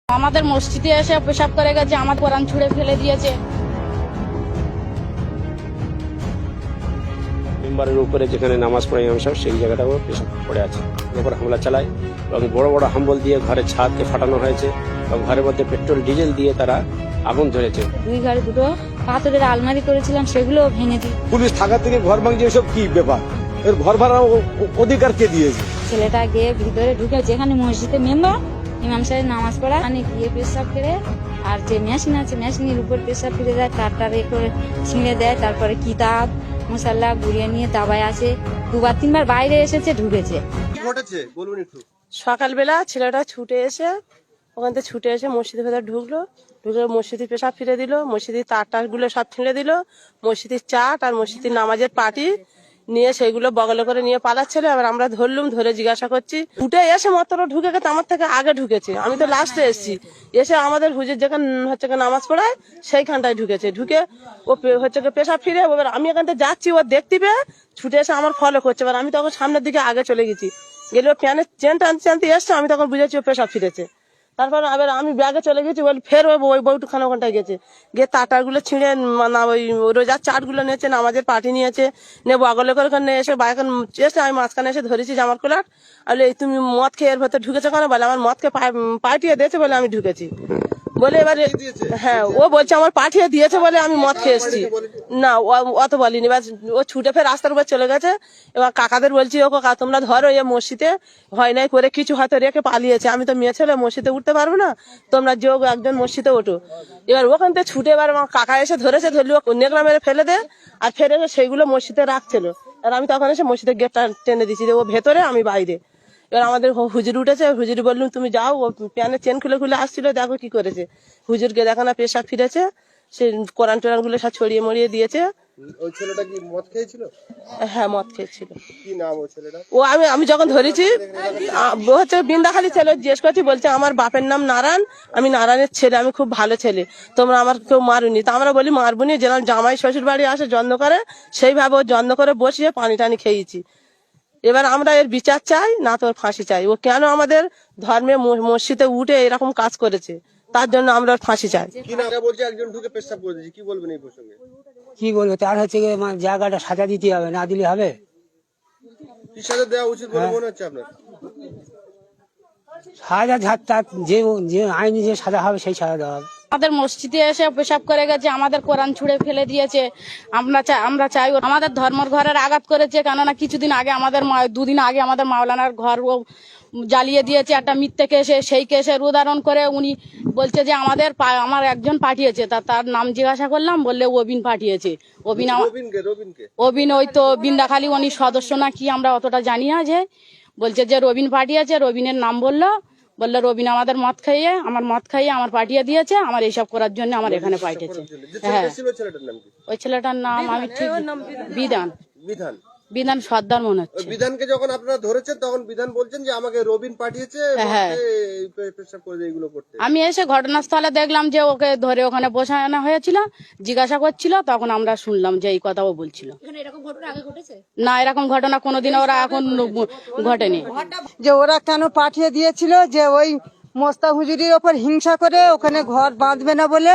আমাদের মসজিদে এসে পেশাব করে গেছে, আমার কোরআন ছুঁড়ে ফেলে দিয়েছে। মেম্বারের উপরে যেখানে নামাজ পড়ে ইমাম সাহেব সেই জায়গাটাও পেশাব পড়ে আছে, উপর হামলা চালায় এবং বড় বড় হাম্বল দিয়ে ঘরের ছাদকে ফাটানো হয়েছে এবং ঘরের মধ্যে পেট্রোল ডিজেল দিয়ে তারা আগুন ধরেছে। দুই ঘরে দুটো পাথরের আলমারি করেছিলাম, সেগুলো ভেঙে দিই। পুলিশ থাকা থেকে ঘর ভাঙছে, এসব কি ব্যাপার? এর ঘর ভাড়া অধিকার কে দিয়েছে? ছেলেটা গিয়ে ভিতরে ঢুকে, যেখানে মসজিদে মেম্বার ইমাম সাহেব নামাজ পড়া গিয়ে পেশাব করে, আর যে মেশিন আছে মেশিনের উপর পেশাব ফিরে দেয়, তারটার করে ছিঁড়ে দেয়। তারপরে কিতাব মুসাল্লা গুড়িয়ে নিয়ে দাবায় আছে। দুবার তিনবার বাইরে এসেছে, ঢুকেছে। ঘটেছে বলুন একটু। সকালবেলা ছেলেটা ছুটে এসে ওখান থেকে ছুটে এসে মসজিদের ভেতর ঢুকে মসজিদে পেশাব ফিরে দিল, মসজিদের তারটাগুলো সব ছিঁড়ে দিল, মসজিদের চাট আর মসজিদের নামাজের পাটি নিয়ে সেগুলো বগলে করে নিয়ে পালাচ্ছিল। এবার আমরা ধরলুম, ধরে জিজ্ঞাসা করছি। ছুটে এসে মাত্র ঢুকে গেছে, আমার থেকে আগে ঢুকেছে, আমি তো লাস্টে এসেছি। এসে আমাদের হুজুর যেখানে হচ্ছে নামাজ পড়ায় সেইখানটায় ঢুকেছে। ঢুকে ও হচ্ছে পেশাব ফিরে, এবার আমি এখান থেকে যাচ্ছি, ও দেখতে পেয়ে ছুটে এসে আমার ফলো করছে। এবার আমি তখন সামনের দিকে আগে চলে গেছি, গেলে প্যানের চেন টানতে টানতে এসছে, আমি তখন বুঝেছি ও পেশাব ফিরেছে। তারপর আবার আমি ব্যাগে চলে গেছি, বল ফের ওই বউটুখানে ওখানটায় গেছে, গিয়ে তাটারগুলো ছিঁড়ে ওই রোজার চাটগুলো নিয়েছে, নামাজের পাটি নিয়েছে, নেবো আগলে করে নিয়ে এসে এখন এসে আমি মাঝখানে এসে ধরেছি জামার কোলার। বলে তুমি মদ খেয়ে এর ভেতর ঢুকেছো কেন? বলে আমার মদকে পাঠিয়ে দিয়েছে বলে আমি ঢুকেছি বলে। এবারে হ্যাঁ, ও বলছে আমার পাঠিয়ে দিয়েছে বলে আমি মদ খেয়ে এসেছি। না, অত বলিনি। এবার ও ছুটে ফের রাস্তার উপর চলে গেছে। এবার কাকাদের বলছি, ও কাকা তোমরা ধরো, এ মসজিদে হয় নাই করে কিছু হয়তো রেখে পালিয়েছে, আমি তো মেয়ে ছেলে মসজিদে উঠতে পারবো না, তোমরা যোগ একজন মসজিদে ওঠো। এবার ওখান থেকে ছুটে এবার আমার কাকা এসে ধরেছে, ধরলি ও নেকড়া মেরে ফেলে দে, আর ফেলে সেইগুলো মসজিদে রাখছিল। আর আমি তখন এসে মসজিদের গেটটা টেনে দিচ্ছি, ও ভেতরে আমি বাইরে। এবার আমাদের হুজুর উঠেছে, হুজুর বললুম তুমি যাও, ও প্যানের চেন খুলে খুলে আসছিল, দেখো কি করেছে। হুজুরকে দেখো না পেশাব ফিরেছে, সে কোরআন টোরান গুলো সব ছড়িয়ে মরিয়ে দিয়েছে। ওই ছেলেটা কি মদ খেয়েছিল? হ্যাঁ, মদ খেয়েছিল। কি নাম ওই ছেলেটা? ও আমি যখন ধরেছি হচ্ছে বিন্দাখালী ছেলে, জিজ্ঞেস করছি, বলছে আমার বাপের নাম নারায়ণ, আমি নারায়ণের ছেলে, আমি খুব ভালো ছেলে, তোমরা আমার কেউ মারুনি। তা আমরা বলি মারবুনি, যেরকম জামাই শ্বশুর বাড়ি আসে যত্ন করে সেইভাবে ও যত্ন করে বসিয়ে পানি টানি খেয়েছি। এবার আমরা এর বিচার চাই, না তোর ফাঁসি চাই। ও কেন আমাদের ধর্মে মসজিদে উঠে এরকম কাজ করেছে, তার জন্য আমরা ফাঁসি চাই। কি নাম? বলছে একজন ঢুকে পেশাব করে দিয়েছে, কি বলবেন এই প্রসঙ্গে? কি বলবো, তার হচ্ছে জায়গাটা সাজা দিতে হবে, না দিলে হবে? কি সাজা দেওয়া উচিত বলে মনে হচ্ছে আপনার? সাজা যে আইনি যে সাজা হবে সেই সাজা দেওয়া হবে। আমাদের মসজিদে এসে পেশাব করে গেছে, আমাদের কোরআন ছুঁড়ে ফেলে দিয়েছে। আমরা চাই আমাদের ধর্মের ঘরের আঘাত করেছে, কেননা কিছুদিন আগে দুদিন আগে আমাদের মাওলানার ঘর ও জ্বালিয়ে দিয়েছে একটা মিথ্যে কেসে। সেই কেসের উদাহরণ করে উনি বলছে যে আমার একজন পাঠিয়েছে, তার নাম জিজ্ঞাসা করলাম, বললে অবিন পাঠিয়েছে। অবিন ওই তো বিন্দাখালী উনি সদস্য না কি আমরা অতটা জানি না। যে বলছে যে রবিন পাঠিয়েছে, রবিনের নাম বললো রবিন আমাদের মদ খাইয়ে আমার পাঠিয়ে দিয়েছে, আমার এইসব করার জন্য আমার এখানে পাঠিয়েছে। হ্যাঁ, ওই ছেলেটার নাম আমি ঠিক বিধান সর্দার মনে হচ্ছে। বিধানকে যখন আপনারা ধরেছেন তখন বিধান বলছেন যে আমাকে রবিন পাঠিয়েছে পেশাব করে এইগুলো করতে। আমি এসে ঘটনাস্থলে দেখলাম যে ওকে ধরে ওখানে বসানো হয়েছিল, জিজ্ঞাসা করছিল, তখন আমরা শুনলাম যে এই কথাও বলছিল। না, এরকম ঘটনা কোনোদিনও ওরা এখন ঘটেনি। যে ওরা কেন পাঠিয়ে দিয়েছিল, যে ওই মোস্তা হুজুরির ওপর হিংসা করে ওখানে ঘর বাঁধবে না বলে,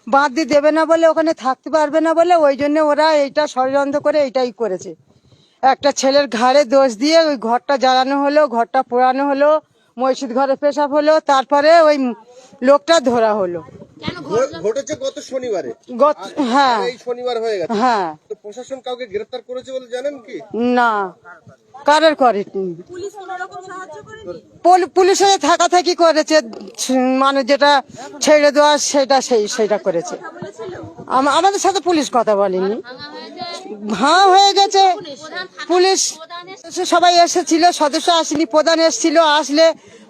বাঁধতে দেবে না বলে, ওখানে থাকতে পারবে না বলে, ওই জন্য ওরা এইটা ষড়যন্ত্র করে এইটাই করেছে। একটা ছেলের ঘাড়ে দোষ দিয়ে ওই ঘরটা জ্বালানো হলো, ঘরটা পোড়ানো হলো, মসজিদ ঘরে পেশাব হলো, তারপরে ওই লোকটা ধরা হলো। ঘটেছে গত শনিবারে। হ্যাঁ, এই শনিবার হয়ে গেছে। হ্যাঁ, তো প্রশাসন কাউকে গ্রেফতার করেছে বলে জানেন কি? না, কারোর করেনি। পুলিশের থাকাথাকি করেছে, মানে যেটা ছেড়ে দেওয়া সেটা করেছে। আমাদের সাথে পুলিশ কথা বলেনি। হ্যাঁ, হয়ে গেছে। পুলিশ সবাই এসেছিল, সদস্য আসেনি, প্রধান এসেছিল। আসলে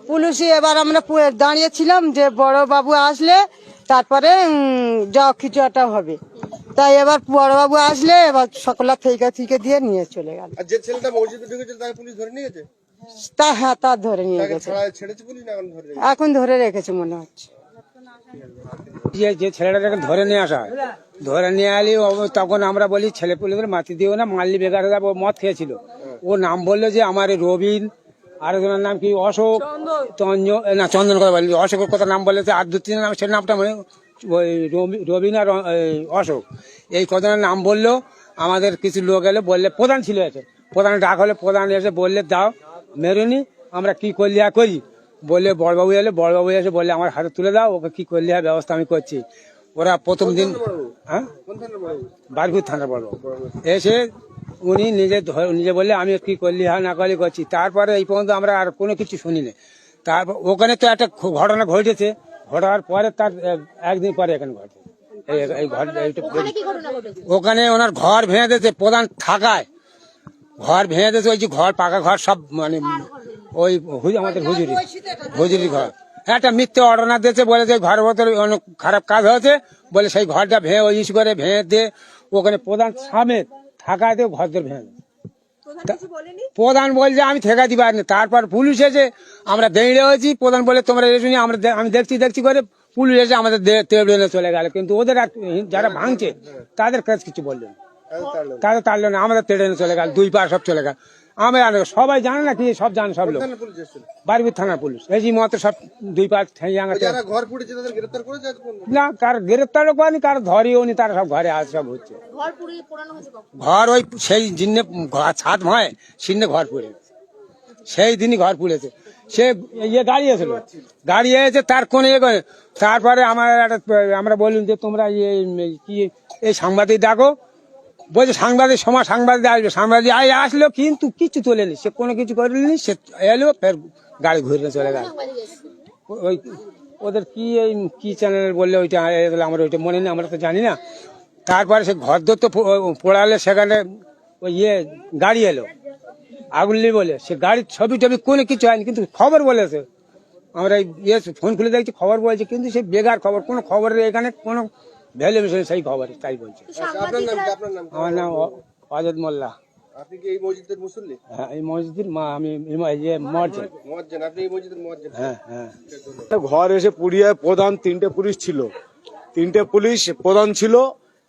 পুলিশই এবার আমরা দাঁড়িয়েছিলাম যে বড় বাবু আসলে তারপরে যা কিছু একটা হবে। তাই এবার বড়বাবু আসলে এবার সকলা থেকে দিয়ে নিয়ে চলে গেল। আর যে ছেলেটা মসজিদে ঢুকেছিল তাকে পুলিশ ধরে নিয়ে গেছে? হ্যাঁ, তার ধরে নিয়ে গেছে। ছেড়েছে পুলিশ না এখন ধরে রেখেছে মনে হচ্ছে। যে ছেলেটাকে ধরে নিয়ে আসা হয়, ধরে নিয়ে আলি তখন আমরা বলি ছেলে পুলিশের মাতি দিও না, মারলি বেকার হয়ে যাবে, ও মদ খেয়েছিল। ও নাম বললো যে আমার রবিন আরেকজনের নাম কি অশোক না চন্দন কথা বলি, অশোকের কথা নাম বলেছে, আর 2-3 নাম, সে নামটা মানে ওই রবীন আর অশোক, এই কজনের নাম বললো। আমাদের কিছু লোক এলো, বললে প্রধান ছিল এসে, প্রধান ডাক হলে প্রধান এসে বললে দাও মেরুনি, আমরা কি করলি করি, বললে বড়বাবু এলে, বড়বাবু এসে বললে আমার হাতে তুলে দাও, ওকে কি করলি ব্যবস্থা আমি করছি। ওরা প্রথম দিন হ্যাঁ বারপুর থানার বড়বাবু এসে উনি নিজে বললে আমি কি করলি না করলি করছি। তারপরে এই পর্যন্ত আমরা আর কোনো কিছু শুনিনি। তারপর ওখানে তো একটা ঘটনা ঘটেছে, ঘটার পরে তার একদিন পরে এখানে ঘটে ওখানে ওনার ঘর ভেঙে দিয়েছে, প্রধান থাকায় ঘর ভেঙে দিয়েছে, ওই যে ঘর পাকা ঘর সব মানে ওই আমাদের হুজুরি ঘর, একটা মিথ্যে অর্ডার দিয়েছে, বলে যে ঘরের ভেতরে অনেক খারাপ কাজ হয়েছে, বলে সেই ঘরটা ভেঙে ওই ইস্যু করে ভেঙে দিয়ে ওখানে প্রধান সামেত থাকায় দিয়ে ঘর ধরে ভেঙে। প্রধান বলছে আমি ঠেকা দিতে পারিনি। তারপর পুলিশ এসে আমরা দাঁড়িয়ে হয়েছি, প্রধান বলে তোমরা এসে আমি দেখছি করে পুলিশ এসে আমাদের তেড়ে চলে গেল। কিন্তু ওদের যারা ভাঙছে তাদের কাছে কিছু বললেন, তাদের তাড়লো না, আমাদের তেড়ে চলে গেল, 2 পা সব চলে গেল। আমরা সবাই জানে না কি, সব জানে সব লোক, বারপুর থানার পুলিশ এই যে মতো সব 2 পা না, কার গ্রেপ্তারও করেনি, কার ধরেও নি, তারা সব ঘরে আজ সব হচ্ছে। ঘর ওই সেই দিনে ছাদ হয় সিন্নে ঘর পুড়ে, সেই দিনই ঘর পুড়েছে। সে ইয়ে দাঁড়িয়েছিল, দাঁড়িয়েছে তার কোন ইয়ে করে। তারপরে আমরা বললাম যে তোমরা কি এই সাংবাদিক ডাকো, বলছে সাংবাদিক সাংবাদিক আসবে, সাংবাদিক আসলো কিন্তু কিছু তোলেনি, সে কোনো কিছু করেনি, সে এলো ফের গাড়ি ঘুরে চলে গেল। ওই ওদের কি চ্যানেল বললে ওইটা আমার ওইটা মনে নেই, আমরা তো জানি না। তারপরে সে ঘর দর তো পোড়ালে, সেখানে ওই গাড়ি এলো আগুনলি বলে, সে গাড়ির ছবি টবি কোনো কিছু হয়নি, কিন্তু খবর বলেছে। আমরা ফোন খুলে দেখছি খবর বলছে, কিন্তু সে বেগার খবর, কোনো খবরের এখানে কোনো ভ্যালুয়েশন সেই খবর তাই বলছে। আমার নাম অজদ মোল্লা। আপনি কি এই মসজিদের মুসল্লি? হ্যাঁ, এই মসজিদের আমি মুয়াজ্জিন। আপনি এই মসজিদের মুয়াজ্জিন? হ্যাঁ হ্যাঁ। ঘর এসে পুড়িয়ে প্রধান 3টে পুলিশ ছিল, 3টে পুলিশ প্রধান ছিল,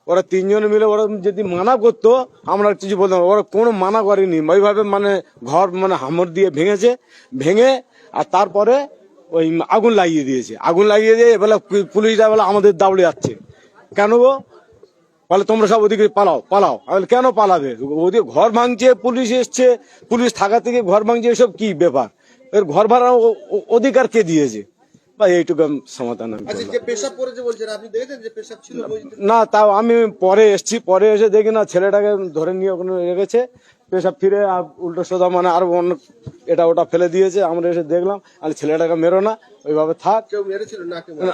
ওরা 3 জন মিলে ওরা যদি মানা করতো আমরা কিছু বলতাম, ওরা কোনো মানা করেনি, ওইভাবে মানে ঘর মানে হামর দিয়ে ভেঙেছে, ভেঙে আর তারপরে ওই আগুন লাগিয়ে দিয়েছে, আগুন লাগিয়ে দিয়ে এবেলা পুলিশরা বলে আমাদের দাউড়ে যাচ্ছে। কেন গো? বলে তোমরা সব ওদিকে পালাও পালাও। কেন পালাবে? ওদিকে ঘর ভাঙছে, পুলিশ এসছে, পুলিশ থাকা থেকে ঘর ভাঙছে, এসব কি ব্যাপার? এর ঘর ভাড়া অধিকার কে দিয়েছে? বা এইটুকু সমাধান না। তাও আমি পরে এসছি, পরে এসে দেখি না ছেলেটাকে ধরে নিয়ে ওখানে রেখেছে, পেশাব ফিরে উল্টো সোজা মানে আরো অন্য এটা ওটা ফেলে দিয়েছে। আমরা এসে দেখলাম, আর ছেলেটাকে মেরো না, ওইভাবে থাক।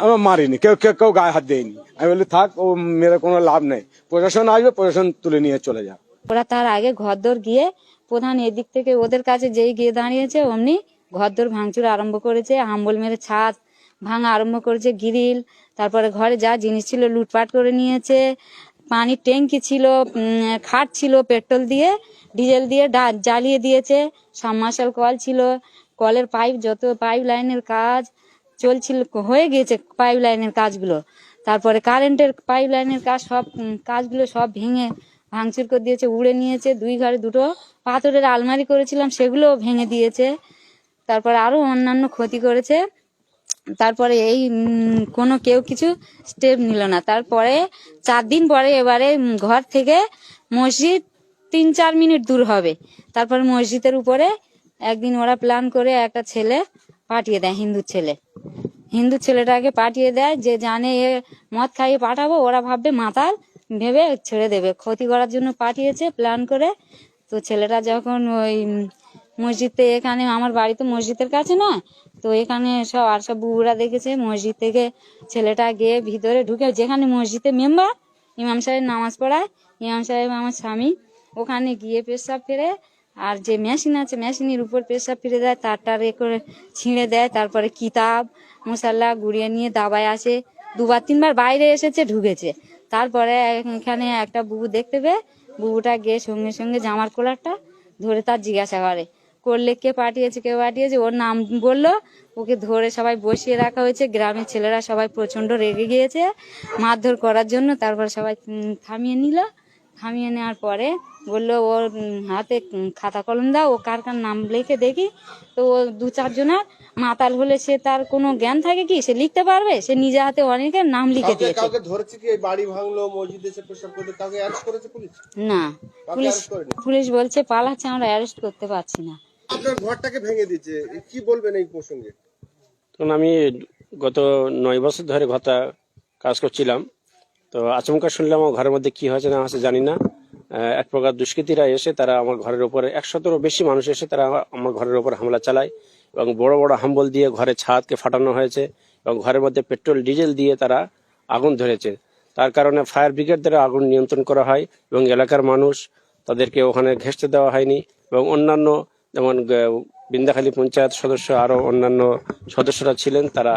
আমরা মারিনি, কেউ গায়ে হাত দেয়নি। আমি বলি থাক, ও মেরে কোনো লাভ নেই, প্রশাসন আসবে, প্রশাসন তুলে নিয়ে চলে যাক। ওরা তার আগে ঘরদোর গিয়ে প্রধান এদিক থেকে ওদের কাছে যেই গিয়ে দাঁড়িয়েছে অমনি ঘরদোর ভাঙচুর আরম্ভ করেছে, হাম্বল মেরে ছাদ ভাঙা আরম্ভ করেছে, গ্রিল, তারপরে ঘরে যা জিনিস ছিল লুটপাট করে নিয়েছে। পানির ট্যাঙ্কি ছিল, খাট ছিল, পেট্রোল দিয়ে ডিজেল দিয়ে জ্বালিয়ে দিয়েছে। সাবমার্শাল কল ছিল, কলের পাইপ, যত পাইপ লাইনের কাজ চলছিল হয়ে গিয়েছে পাইপ লাইনের কাজগুলো। তারপরে কারেন্টের পাইপ লাইনের কাজ, সব কাজগুলো সব ভেঙে ভাঙচুর করে দিয়েছে, উড়ে নিয়েছে। 2 ঘরে 2টো পাথরের আলমারি করেছিলাম, সেগুলো ভেঙে দিয়েছে। তারপরে আরো অন্যান্য ক্ষতি করেছে। তারপরে এই কোনো কেউ কিছু স্টেপ নিল না। তারপরে 4 দিন পরে এবারে ঘর থেকে মসজিদ 3-4 মিনিট দূর হবে, তারপরে মসজিদের উপরে একদিন ওরা প্ল্যান করে একটা ছেলে পাঠিয়ে দেয়, হিন্দু ছেলেটাকে পাঠিয়ে দেয়, যে জানে এ মদ খাইয়ে পাঠাবো, ওরা ভাববে মাতাল, ভেবে ছেড়ে দেবে, ক্ষতি করার জন্য পাঠিয়েছে প্ল্যান করে। তো ছেলেটা যখন ওই মসজিদে, এখানে আমার বাড়ি তো মসজিদের কাছে নয়, তো এখানে সব বুবুরা দেখেছে, মসজিদ থেকে ছেলেটা গিয়ে ভিতরে ঢুকে, যেখানে মসজিদে মেম্বার ইমাম সাহেব নামাজ পড়ায়, ইমাম সাহেব আমার স্বামী, ওখানে গিয়ে পেশাব ফেরে, আর যে মেশিন আছে মেশিনের উপর পেশাব ফিরে দেয়, তারটার করে ছিঁড়ে দেয়। তারপরে কিতাব মশাল্লা গুড়িয়ে নিয়ে দাবায় আসে, 2-3 বার বাইরে এসেছে, ঢুকেছে। তারপরে এখানে একটা বুবু দেখতে পেয়ে বুবুটা গিয়ে সঙ্গে সঙ্গে জামার কলারটা ধরে তার জিজ্ঞাসা করলে কে পাঠিয়েছে, ওর নাম বললো, ওকে ধরে সবাই বসিয়ে রাখা হয়েছে। গ্রামের ছেলেরা সবাই প্রচন্ড রেগে গিয়েছে মারধর করার জন্য। তারপর সবাই থামিয়ে নেওয়ার পরে বললো ওর হাতে খাতা কলম দাও, ও কার কার নাম লিখে দেখি। তো ও 2-4 জনের মাতাল হলে সে তার কোনো জ্ঞান থাকে কি, সে লিখতে পারবে? সে নিজে হাতে অনেকের নাম লিখে দিয়েছে। কাউকে ধরেছে কি? এই বাড়ি ভাঙলো, মসজিদে এসে পেশাব করলো, কাউকে অ্যারেস্ট করেছে পুলিশ? না, পুলিশ arrest করেনি? পুলিশ বলছে পালাচ্ছে, আমরা অ্যারেস্ট করতে পারছি না। আপনার ঘরটাকে ভেঙে দিয়েছে, কি বলবেন এই প্রসঙ্গে? তখন আমি গত 9 বছর ধরে ঘরটা কাজ করছিলাম, তো আচমকা শুনলাম আমার ঘরের মধ্যে কি হয়েছে না হয়েছে জানি না। এক প্রকার দুষ্কৃতীরা এসে তারা আমার ঘরের উপরে 100-ও বেশি মানুষ এসে তারা আমার ঘরের উপর হামলা চালায় এবং বড় বড় হাম্বল দিয়ে ঘরের ছাদকে ফাটানো হয়েছে এবং ঘরের মধ্যে পেট্রোল ডিজেল দিয়ে তারা আগুন ধরেছে। তার কারণে ফায়ার ব্রিগেড দ্বারা আগুন নিয়ন্ত্রণ করা হয় এবং এলাকার মানুষ তাদেরকে ওখানে ঘেঁষতে দেওয়া হয়নি এবং অন্যান্য যেমন বিন্দাখালী পঞ্চায়েত সদস্য আরো অন্যান্য সদস্যরা ছিলেন, তারা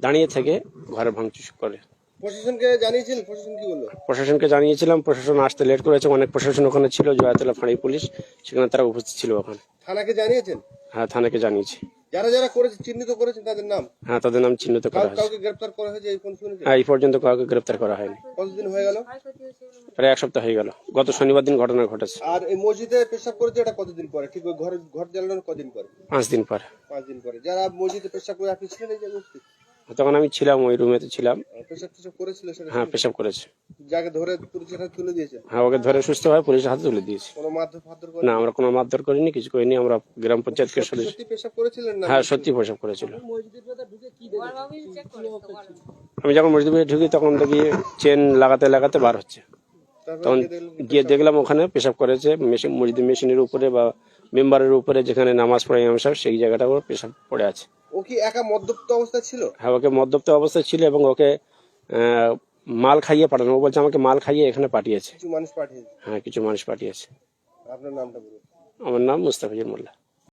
দাঁড়িয়ে থেকে ঘরে ভাঙচুর করে। প্রশাসনকে জানিয়েছিলেন? প্রশাসন কি বললো? প্রশাসনকে জানিয়েছিলাম, প্রশাসন আসতে লেট করেছে। অনেক প্রশাসন ওখানে ছিল, জয়াতলা ফাঁড়ি পুলিশ, সেখানে তারা উপস্থিত ছিল ওখানে। থানাকে জানিয়েছেন? হ্যাঁ, থানাকে জানিয়েছি। যারা যারা করেছে চিহ্নিত করেছেন তাদের নাম? হ্যাঁ, তাদের নাম চিহ্নিত করা হয়েছে। কাউকে গ্রেফতার করা হয়েছে এই কোন শুনেছেন? হ্যাঁ, এই পর্যন্ত কাউকে গ্রেপ্তার করা হয়নি। কতদিন হয়ে গেল? প্রায় 1 সপ্তাহ হয়ে গেল। গত শনিবার দিন ঘটনা ঘটেছে। আর এই মসজিদে পেশাব করেছে এটা কতদিন পরে? ঠিক ওই ঘর জ্বালানোর কদিন পরে? 5 দিন পরে। 5 দিন পরে। যারা মসজিদে পেশাব করে, আপনি ছিলেন এই যে মসজিদ? তখন আমি ছিলাম, ওই রুমেতে ছিলাম। পেশাব টেশাব করেছিল সেটা? হ্যাঁ, পেশাব করেছে। যাকে ধরে পুলিশের হাতে তুলে দিয়েছে? হ্যাঁ, ওকে ধরে সুস্থভাবে পুলিশের হাতে তুলে দিয়েছি। কোনো মারধর ফারধর করে? না, আমরা কোনো মারধর করিনি, কিছু করিনি। আমরা গ্রাম পঞ্চায়েতকে সদস্য। সত্যি পেশাব করেছিলেন না? হ্যাঁ, সত্যি পেশাব করেছিল। আমি যখন মসজিদে ঢুকি তখন দেখি চেন লাগাতে লাগাতে বার হচ্ছে। তখন গিয়ে দেখলাম ওখানে পেশাব করেছে মসজিদ মেশিনের উপরে বা মেম্বারের উপরে, যেখানে নামাজ পড়ে ইমাম সাহেব, সেই জায়গাটা ওর পেশাব পড়ে আছে। ও কি একা মদ্যপ্ত অবস্থায় ছিল? হ্যাঁ, ওকে মদ্যপ্ত অবস্থায় ছিল এবং ওকে মাল খাইয়ে পাঠানো। ও বলছে আমাকে মাল খাইয়ে এখানে পাঠিয়েছে। কিছু মানুষ পাঠিয়েছে? হ্যাঁ, কিছু মানুষ পাঠিয়েছে। আপনার নামটা বলুন। আমার নাম মুস্তাফিজুর মোল্লা।